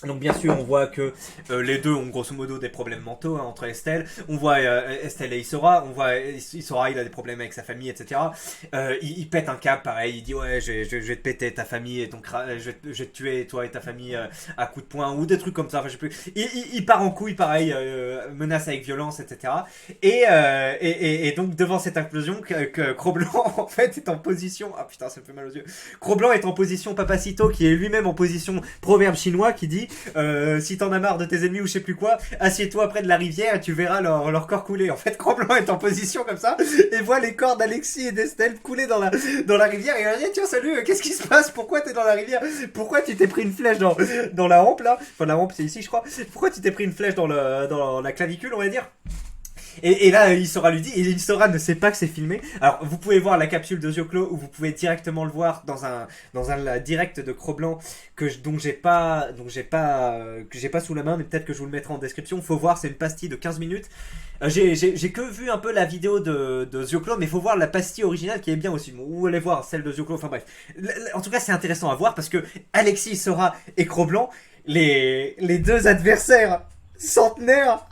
Donc bien sûr on voit que les deux ont grosso modo des problèmes mentaux hein, entre Estelle. On voit Estelle et Isora. On voit Isora il a des problèmes avec sa famille etc. Il pète un câble pareil. Il dit ouais je vais te péter ta famille et donc je vais te tuer toi et ta famille à coups de poing ou des trucs comme ça. Enfin je sais plus. Il part en couille pareil, menace avec violence etc. Et donc devant cette implosion que Cro-Blanc en fait est en position. Ah putain ça me fait mal aux yeux. Cro-Blanc est en position Papacito qui est lui-même en position proverbe chinois qui dit si t'en as marre de tes ennemis ou je sais plus quoi, assieds-toi près de la rivière et tu verras leur corps couler. En fait, Cro-Blanc est en position comme ça et voit les corps d'Alexis et d'Estelle couler dans la rivière et il dit tiens salut, qu'est-ce qui se passe? Pourquoi t'es dans la rivière? Pourquoi tu t'es pris une flèche dans la hampe là? Enfin la hampe c'est ici je crois. Pourquoi tu t'es pris une flèche dans la clavicule on va dire? Et là, Isora lui dit, et Isora ne sait pas que c'est filmé. Alors, vous pouvez voir la capsule de Zioclo, ou vous pouvez directement le voir dans un direct de Cro-Blanc dont j'ai pas sous la main, mais peut-être que je vous le mettrai en description. Faut voir, c'est une pastille de 15 minutes. J'ai que vu un peu la vidéo de Zioclo, mais faut voir la pastille originale qui est bien aussi. Ou allez voir celle de Zioclo, enfin bref. En tout cas, c'est intéressant à voir parce que Alexis, Isora et Cro-Blanc, les deux adversaires centenaires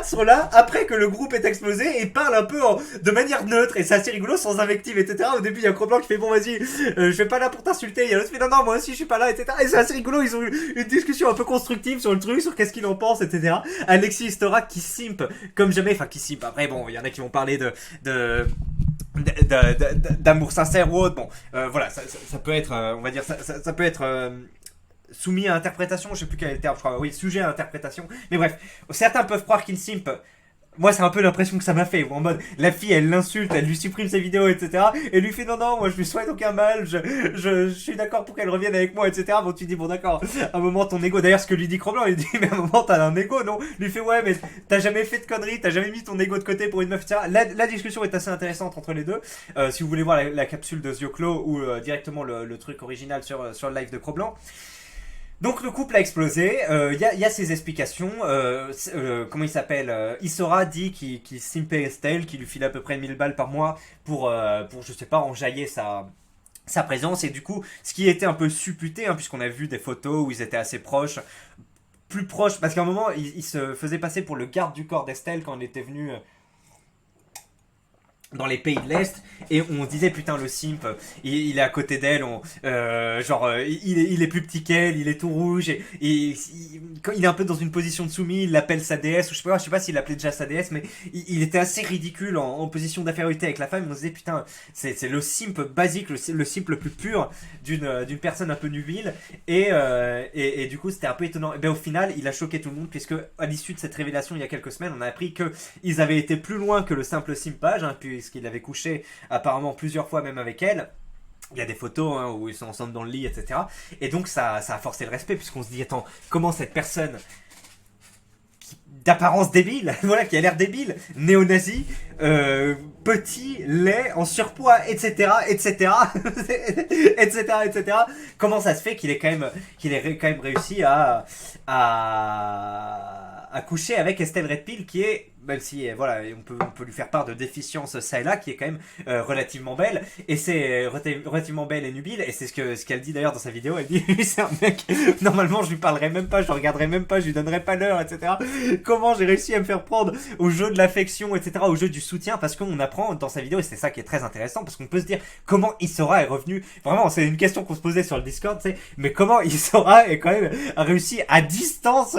sont là après que le groupe est explosé et parlent un peu de manière neutre et c'est assez rigolo sans invective etc. Au début il y a Cro-Blanc qui fait bon vas-y je vais pas là pour t'insulter, il y a l'autre qui fait non moi aussi je suis pas là etc. Et c'est assez rigolo, ils ont eu une discussion un peu constructive sur le truc, sur qu'est-ce qu'il en pense etc. Alexis Isora qui simp comme jamais, enfin qui simp après bon il y en a qui vont parler d'amour sincère ou autre, bon voilà ça peut être on va dire ça peut être soumis à interprétation, je sais plus quel est le terme, je crois, oui, sujet à interprétation. Mais bref, certains peuvent croire qu'il simp. Moi, c'est un peu l'impression que ça m'a fait. En mode, la fille, elle l'insulte, elle lui supprime ses vidéos, etc. Et lui fait non, moi, je lui souhaite aucun mal, je suis d'accord pour qu'elle revienne avec moi, etc. Bon, tu dis, bon, d'accord, à un moment, ton ego, d'ailleurs, ce que lui dit Cro-Blanc, il dit, mais à un moment, t'as un ego, non? Lui fait, ouais, mais t'as jamais fait de conneries, t'as jamais mis ton ego de côté pour une meuf, etc. La discussion est assez intéressante entre les deux. Si vous voulez voir la capsule de Zioclo ou directement le truc original sur le live de Cro-Blanc. Donc le couple a explosé, y a ses explications, comment il s'appelle, Isora dit qu'il simpait Estelle, qu'il lui file à peu près 1000 balles par mois pour je sais pas, enjailler sa présence, et du coup, ce qui était un peu supputé, hein, puisqu'on a vu des photos où ils étaient assez proches, plus proches, parce qu'à un moment, il se faisait passer pour le garde du corps d'Estelle quand il était venu dans les pays de l'Est, et on disait putain le simp il est à côté d'elle, il est plus petit qu'elle, il est tout rouge et quand il est un peu dans une position de soumis, il l'appelle sa déesse, ou je sais pas s'il l'appelait déjà sa déesse, mais il était assez ridicule en position d'infériorité avec la femme. On se disait putain c'est le simp basique, le simp le plus pur d'une personne un peu nubile, et du coup c'était un peu étonnant. Et bien au final il a choqué tout le monde, puisque à l'issue de cette révélation il y a quelques semaines on a appris que ils avaient été plus loin que le simple simpage, hein, puisqu'il avait couché apparemment plusieurs fois même avec elle. Il y a des photos hein, où ils sont ensemble dans le lit, etc. Et donc ça a forcé le respect, puisqu'on se dit attends, comment cette personne d'apparence débile, voilà, qui a l'air débile, néo-nazi, petit, laid, en surpoids, etc., etc., etc., etc. Comment ça se fait qu'il ait quand même réussi à coucher avec Estelle Redpill, qui est, même si voilà, on peut lui faire part de déficience ça et là, qui est quand même relativement belle, et c'est relativement belle et nubile, et c'est ce qu'elle dit d'ailleurs dans sa vidéo. Elle dit c'est un mec, normalement je lui parlerai même pas, je le regarderai même pas, je lui donnerai pas l'heure, etc. Comment j'ai réussi à me faire prendre au jeu de l'affection, etc., au jeu du soutien, parce qu'on apprend dans sa vidéo, et c'est ça qui est très intéressant, parce qu'on peut se dire comment Isora est revenu, vraiment c'est une question qu'on se posait sur le Discord, tu sais, mais comment Isora est quand même a réussi à distance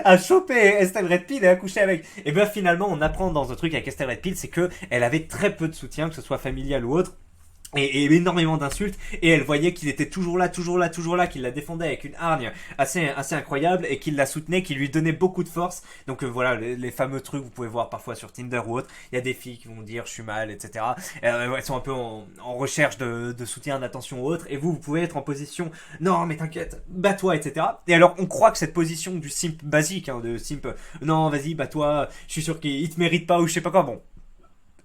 à choper Estelle Redpill et à coucher avec. Et bien finalement on apprend dans un truc avec Estelle Redpill, c'est que elle avait très peu de soutien, que ce soit familial ou autre. et énormément d'insultes, et elle voyait qu'il était toujours là, toujours là, toujours là, qu'il la défendait avec une hargne assez incroyable, et qu'il la soutenait, qu'il lui donnait beaucoup de force. Donc voilà, les fameux trucs que vous pouvez voir parfois sur Tinder ou autre, il y a des filles qui vont dire je suis mal, etc. Elles sont un peu en recherche de soutien, d'attention ou autre, et vous pouvez être en position non mais t'inquiète, bats-toi, etc. Et alors on croit que cette position du simp basique, hein, de simp non vas-y bats-toi, je suis sûr qu'il te mérite pas ou je sais pas quoi, bon,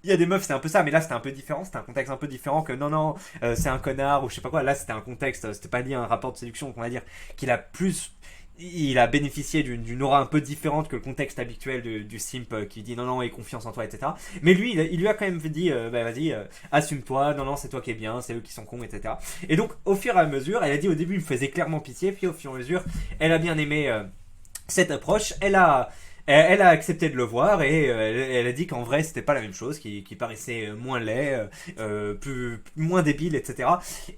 il y a des meufs, c'est un peu ça, mais là c'était un peu différent, c'était un contexte un peu différent que non, c'est un connard ou je sais pas quoi. Là c'était un contexte, c'était pas lié à un rapport de séduction, donc on va dire qu'il a plus. Il a bénéficié d'une aura un peu différente que le contexte habituel du simp qui dit non, aie confiance en toi, etc. Mais lui, il lui a quand même dit bah vas-y, assume-toi, non, c'est toi qui es bien, c'est eux qui sont cons, etc. Et donc au fur et à mesure, elle a dit au début, il me faisait clairement pitié, puis au fur et à mesure, elle a bien aimé cette approche, elle a accepté de le voir et elle a dit qu'en vrai c'était pas la même chose, qu'il paraissait moins laid, moins débile, etc.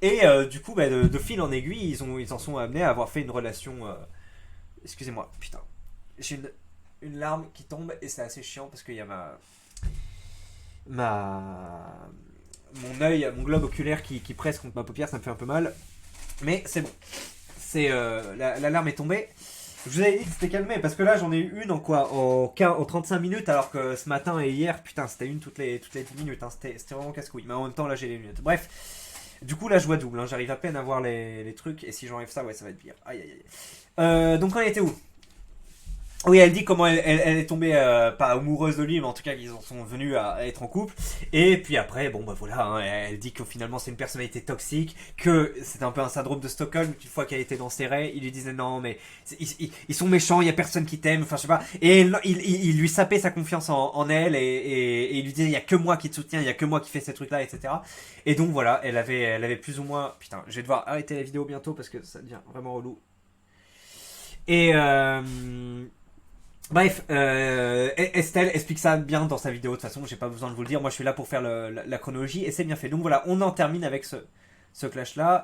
Et du coup, bah, de fil en aiguille, ils en sont amenés à avoir fait une relation. Excusez-moi, putain, j'ai une larme qui tombe et c'est assez chiant parce qu'il y a mon œil, mon globe oculaire qui presse contre ma paupière, ça me fait un peu mal, mais c'est bon. C'est la larme est tombée. Je vous avais dit que c'était calmé parce que là j'en ai eu une en quoi en 35 minutes alors que ce matin et hier putain c'était une toutes les 10 minutes, hein, c'était vraiment casse-couille, mais en même temps là j'ai les minutes. Bref, du coup là je vois double, hein, j'arrive à peine à voir les trucs et si j'enlève ça ouais ça va être pire. Aïe aïe aïe. Donc on était où? Oui, elle dit comment elle est tombée, pas amoureuse de lui, mais en tout cas qu'ils en sont venus à être en couple. Et puis après, bon bah voilà, hein, elle dit que finalement c'est une personnalité toxique, que c'est un peu un syndrome de Stockholm, qu'une fois qu'elle était dans ses raies, il lui disait non mais ils sont méchants, il y a personne qui t'aime, enfin je sais pas. Et il lui sapait sa confiance en elle et il lui disait il y a que moi qui te soutiens, il y a que moi qui fais ces trucs là, etc. Et donc voilà, elle avait plus ou moins, putain, je vais devoir arrêter la vidéo bientôt parce que ça devient vraiment relou. Et bref, Estelle explique ça bien dans sa vidéo, de toute façon, j'ai pas besoin de vous le dire, moi je suis là pour faire la chronologie, et c'est bien fait. Donc voilà, on en termine avec ce clash-là.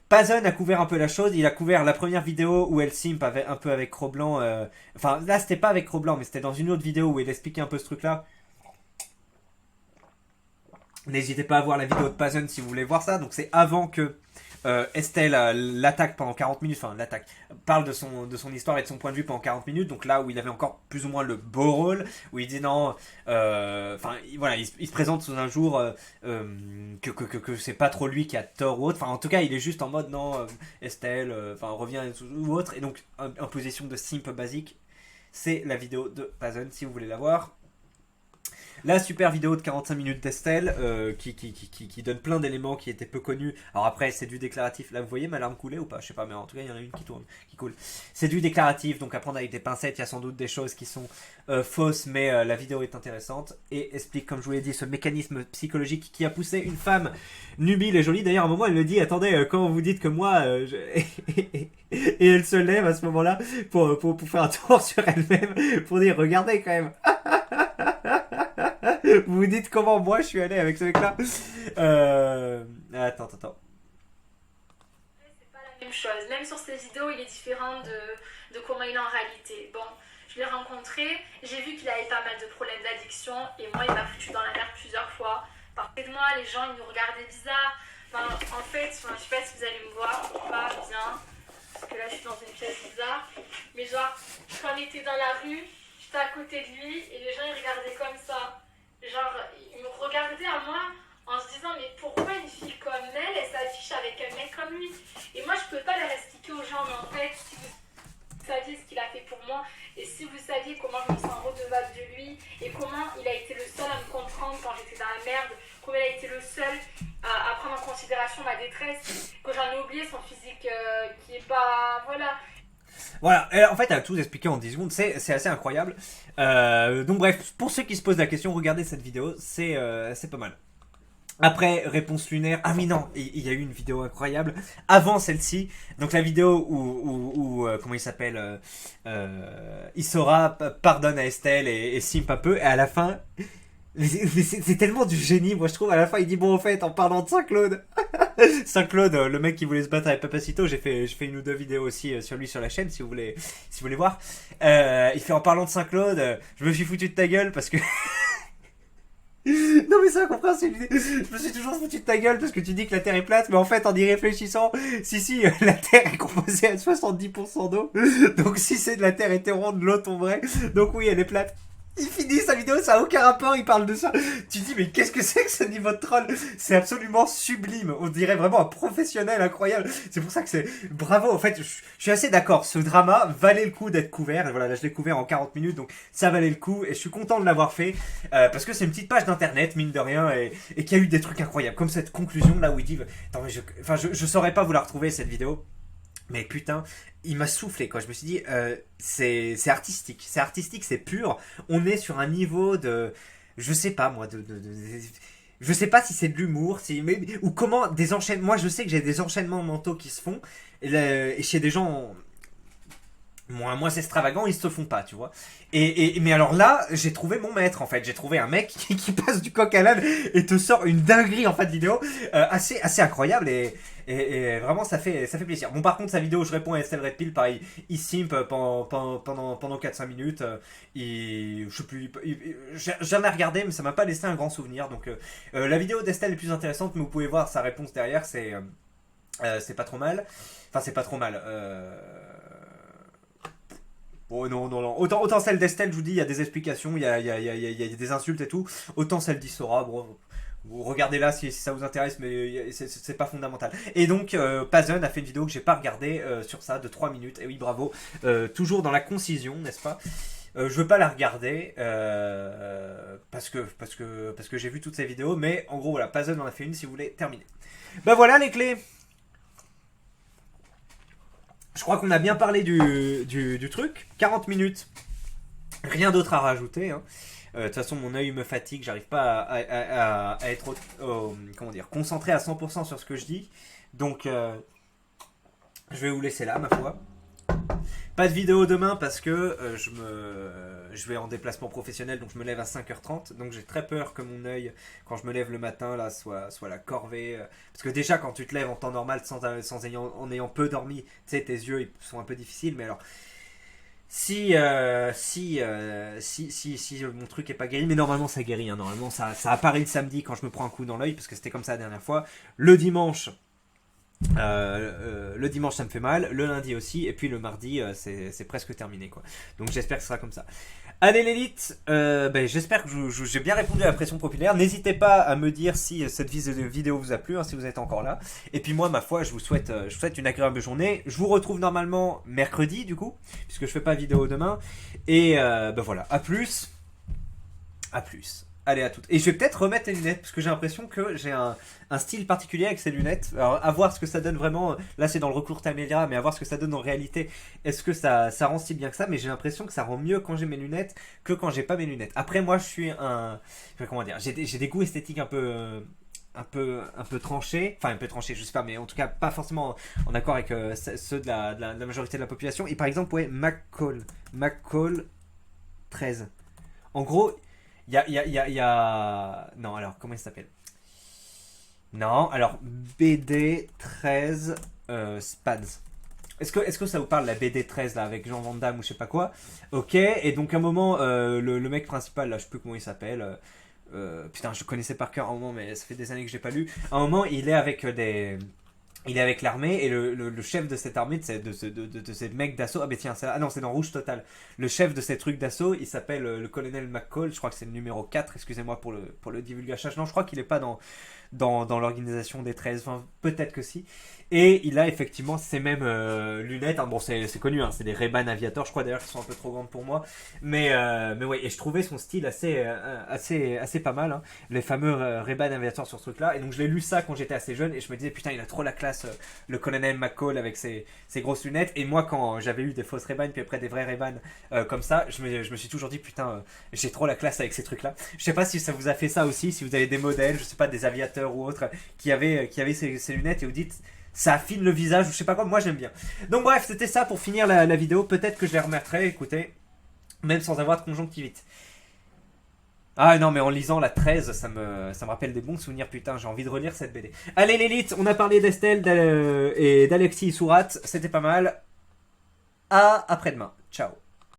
Pazon a couvert un peu la chose, il a couvert la première vidéo où elle simp un peu avec Cro-Blanc, enfin là c'était pas avec Cro-Blanc, mais c'était dans une autre vidéo où il expliquait un peu ce truc-là. N'hésitez pas à voir la vidéo de Pazon si vous voulez voir ça, donc c'est avant que Estelle l'attaque pendant 40 minutes, enfin l'attaque, parle de son histoire et de son point de vue pendant 40 minutes, donc là où il avait encore plus ou moins le beau rôle, où il dit non, enfin voilà, il se présente sous un jour que c'est pas trop lui qui a tort ou autre, enfin en tout cas il est juste en mode non, Estelle, enfin revient ou autre, et donc en position de simp basique, c'est la vidéo de Pazon si vous voulez la voir. La super vidéo de 45 minutes d'Estelle qui donne plein d'éléments qui étaient peu connus. Alors après c'est du déclaratif. Là vous voyez ma larme couler ou pas? Je sais pas, mais en tout cas il y en a une qui tourne, qui coule. C'est du déclaratif, donc à prendre avec des pincettes. Il y a sans doute des choses qui sont fausses, mais la vidéo est intéressante et explique, comme je vous l'ai dit, ce mécanisme psychologique qui a poussé une femme nubile et jolie. D'ailleurs à un moment elle me dit attendez, quand vous dites que moi et elle se lève à ce moment-là pour faire un tour sur elle-même pour dire regardez quand même. Vous vous dites comment moi je suis allé avec ce mec-là. Attends. C'est pas la même chose. Même sur ces vidéos, il est différent de comment il est en réalité. Bon, je l'ai rencontré, j'ai vu qu'il avait pas mal de problèmes d'addiction et moi, il m'a foutu dans la merde plusieurs fois. Par de moi, les gens, ils nous regardaient bizarre. Enfin, en fait, je sais pas si vous allez me voir, pas bien, parce que là, je suis dans une pièce bizarre. Mais genre, quand on était dans la rue, j'étais à côté de lui et les gens, ils regardaient comme ça. Genre, ils me regardaient à moi en se disant mais pourquoi une fille comme elle s'affiche avec un mec comme lui? Et moi je peux pas leur expliquer aux gens, mais en fait si vous saviez ce qu'il a fait pour moi et si vous saviez comment je me sens redevable de lui et comment il a été le seul à me comprendre quand j'étais dans la merde, comment il a été le seul à prendre en considération ma détresse, que j'en ai oublié son physique qui est pas... Voilà, en fait, elle a tout expliqué en 10 secondes, c'est assez incroyable. Donc bref, pour ceux qui se posent la question, regardez cette vidéo, c'est pas mal. Après, réponse lunaire. Ah oui, non, il y a eu une vidéo incroyable avant celle-ci. Donc la vidéo où comment il s'appelle Isora pardonne à Estelle et simp un peu. Et à la fin, c'est tellement du génie, moi je trouve. À la fin, il dit bon, en fait, en parlant de Saint-Claude, Saint-Claude, le mec qui voulait se battre avec Papacito, je fais une ou deux vidéos aussi sur lui sur la chaîne si vous voulez voir. Il fait en parlant de Saint-Claude, je me suis foutu de ta gueule parce que Non mais c'est incompréhensible. Je me suis toujours foutu de ta gueule parce que tu dis que la Terre est plate, mais en fait en y réfléchissant, si, la Terre est composée à 70% d'eau. Donc si c'est de la Terre était ronde, l'eau tomberait. Donc oui, elle est plate. Il finit sa vidéo, ça a aucun rapport, il parle de ça. Tu dis mais qu'est-ce que c'est que ce niveau de troll? C'est absolument sublime. On dirait vraiment un professionnel incroyable. C'est pour ça que c'est bravo. En fait, je suis assez d'accord. Ce drama valait le coup d'être couvert. Et voilà, là je l'ai couvert en 40 minutes, donc ça valait le coup. Et je suis content de l'avoir fait parce que c'est une petite page d'internet mine de rien et qui a eu des trucs incroyables comme cette conclusion là où il dit. Attends, mais je saurais pas vous la retrouver cette vidéo. Mais putain, il m'a soufflé quoi. Je me suis dit, c'est artistique, c'est pur. On est sur un niveau de, je sais pas moi, je sais pas si c'est de l'humour, ou comment des enchaînements. Moi, je sais que j'ai des enchaînements mentaux qui se font et chez des gens moins extravagants, ils se font pas, tu vois. Mais alors là, j'ai trouvé mon maître en fait. J'ai trouvé un mec qui passe du coq à l'âne et te sort une dinguerie en fait de vidéo assez incroyable et vraiment ça fait plaisir. Bon, par contre, sa vidéo, je réponds à Estelle Red Pill, pareil, il simp pendant 4-5 minutes. Je sais plus, j'ai jamais regardé, mais ça m'a pas laissé un grand souvenir. Donc la vidéo d'Estelle est plus intéressante, mais vous pouvez voir sa réponse derrière, c'est pas trop mal. Enfin, c'est pas trop mal. Oh non. Autant celle d'Estelle, je vous dis, il y a des explications, il y a des insultes et tout. Autant celle d'Issora, bon, vous regardez là si ça vous intéresse, mais c'est pas fondamental. Et donc, Pazen a fait une vidéo que j'ai pas regardée sur ça, de 3 minutes. Et oui, bravo. Toujours dans la concision, n'est-ce pas? Je veux pas la regarder parce que j'ai vu toutes ces vidéos. Mais en gros, voilà, Pazen en a fait une si vous voulez terminer. Bah voilà les clés. Je crois qu'on a bien parlé du truc. 40 minutes. Rien d'autre à rajouter. Hein. De toute façon, mon œil me fatigue. J'arrive pas à être comment dire, concentré à 100% sur ce que je dis. Donc, je vais vous laisser là, ma foi. Pas de vidéo demain parce que je vais en déplacement professionnel, donc je me lève à 5h30. Donc j'ai très peur que mon œil, quand je me lève le matin, là, soit la corvée. Parce que déjà, quand tu te lèves en temps normal, en ayant peu dormi, tu sais, tes yeux ils sont un peu difficiles. Mais alors, si mon truc est pas guéri, mais normalement ça guérit. Hein, normalement, ça apparaît le samedi quand je me prends un coup dans l'œil, parce que c'était comme ça la dernière fois. Le dimanche, ça me fait mal, le lundi aussi, et puis le mardi c'est presque terminé quoi. Donc j'espère que ce sera comme ça. Allez l'élite, j'espère que j'ai bien répondu à la pression populaire. N'hésitez pas à me dire si cette vidéo vous a plu, hein, si vous êtes encore là. Et puis moi, ma foi, je vous souhaite une agréable journée. Je vous retrouve normalement mercredi du coup, puisque je fais pas vidéo demain. Et voilà, à plus. Allez, à toutes. Et je vais peut-être remettre les lunettes, parce que j'ai l'impression que j'ai un style particulier avec ces lunettes. Alors, à voir ce que ça donne vraiment. Là, c'est dans le recours Tamelia, mais à voir ce que ça donne en réalité. Est-ce que ça rend si bien que ça? Mais j'ai l'impression que ça rend mieux quand j'ai mes lunettes que quand j'ai pas mes lunettes. Après, moi, je suis comment dire, j'ai des goûts esthétiques un peu tranchés. Enfin, un peu tranchés, je sais pas, mais en tout cas, pas forcément en accord avec ceux de la majorité de la population. Et par exemple, ouais, McCall 13. En gros. Il y a... Non, alors, comment il s'appelle? Non, alors, BD13 Spads. Est-ce que ça vous parle, la BD13, là, avec Jean Van Damme ou je sais pas quoi? Ok, et donc, à un moment, le mec principal, là, je sais plus comment il s'appelle. Putain, je connaissais par cœur à un moment, mais ça fait des années que j'ai pas lu. À un moment, il est avec l'armée et le chef de cette armée, de ces mecs d'assaut. Ah, mais tiens, non, c'est dans Rouge Total. Le chef de ces trucs d'assaut, il s'appelle le colonel McCall. Je crois que c'est le numéro 4. Excusez-moi pour le divulgachage. Non, je crois qu'il est pas dans l'organisation des 13. Enfin, peut-être que si. Et il a effectivement ces mêmes lunettes. Hein, bon, c'est connu, hein, c'est des Ray-Ban Aviator. Je crois d'ailleurs qu'elles sont un peu trop grandes pour moi. Mais ouais, et je trouvais son style assez pas mal. Hein, les fameux Ray-Ban Aviator sur ce truc-là. Et donc, je l'ai lu ça quand j'étais assez jeune. Et je me disais, putain, il a trop la classe, le colonel McCall avec ses grosses lunettes. Et moi, quand j'avais eu des fausses Ray-Ban, puis après des vrais Ray-Ban comme ça, je me suis toujours dit, putain, j'ai trop la classe avec ces trucs-là. Je sais pas si ça vous a fait ça aussi, si vous avez des modèles, je sais pas, des aviateurs ou autres, qui avaient ces lunettes et vous dites, ça affine le visage, ou je sais pas quoi, moi j'aime bien. Donc bref, c'était ça pour finir la vidéo. Peut-être que je les remettrai, écoutez, même sans avoir de conjonctivite. Ah non, mais en lisant la 13, ça me rappelle des bons souvenirs, putain, j'ai envie de relire cette BD. Allez l'élite, on a parlé d'Estelle et d'Alexis Sourat, c'était pas mal. À après-demain, ciao.